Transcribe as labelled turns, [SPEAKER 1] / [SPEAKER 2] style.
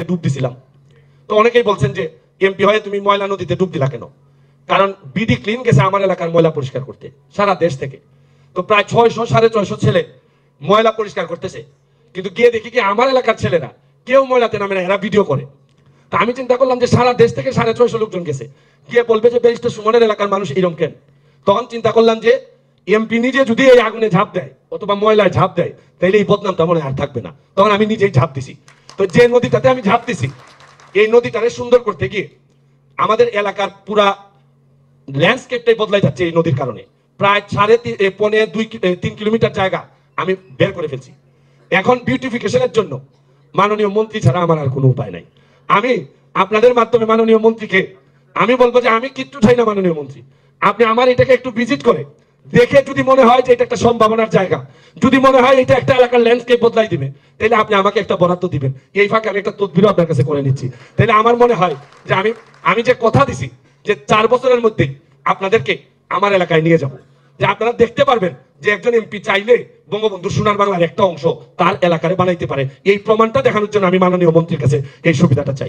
[SPEAKER 1] ডুব দিছিলাম। তো অনেকেই বলছেন যে এমপি হয়ে তুমি ময়লা নদীতে ডুব দিলা কেন? কারণ বিডি ক্লিন গেছে আমার এলাকার ময়লা পরিষ্কার করতে সারা দেশ থেকে। তো প্রায় 600-650 ছেলে ময়লা পরিষ্কার করতেছে, কিন্তু গিয়ে দেখি কি আমার এলাকার ছেলেরা কেউ ময়লাতে নামে না, এরা ভিডিও করে। তা আমি চিন্তা করলাম যে সারা দেশ থেকে 650 লোকজন গেছে, গিয়ে বলবে যে ব্যারিস্টার সুমনের এলাকার মানুষ এরকম কেন? তখন চিন্তা করলাম যে এমপি নিজে যদি এই আগুনে ঝাঁপ দেয় অথবা ময়লায় ঝাঁপ দেয়, তাইলে এই বদনামটা মনে আর থাকবে না। তখন আমি নিজেই ঝাঁপ দিছি। তো যে নদীটাতে আমি ঝাঁপ দিছি, এই নদীটারে সুন্দর করতে গিয়ে আমাদের এলাকার পুরা ল্যান্ডস্কেপটাই বদলাই যাচ্ছে এই নদীর কারণে। প্রায় 3.5 কিলোমিটার জায়গা আমি বের করে ফেলছি। এখন বিউটিফিকেশনের জন্য মাননীয় মন্ত্রী ছাড়া আমার আর কোনো উপায় নাই। আমি আপনাদের মাধ্যমে মাননীয় মন্ত্রীকে আমি বলবো যে আমি কিচ্ছু চাই না মাননীয় মন্ত্রী, আপনি আমার এটাকে একটু ভিজিট করে দেখে যদি মনে হয় যে এটা একটা সম্ভাবনার জায়গা, যদি মনে হয় এটা একটা এলাকার ল্যান্ডস্কেপ বদলাই দিবে, তাহলে আপনি আমাকে একটা বরাদ্দ দিবেন। এই ফাঁকে আমি একটা তদবিরও আপনার কাছে করে নিচ্ছি। তাহলে আমার মনে হয় যে আমি যে কথা দিছি যে 4 বছরের মধ্যে আপনাদেরকে আমার এলাকায় নিয়ে যাব, যে আপনারা দেখতে পারবেন যে একজন এমপি চাইলে বঙ্গবন্ধু সোনার বাংলার একটা অংশ তার এলাকায় বানাইতে পারে। এই প্রমাণটা দেখানোর জন্য আমি মাননীয় মন্ত্রীর কাছে এই সুবিধাটা চাই।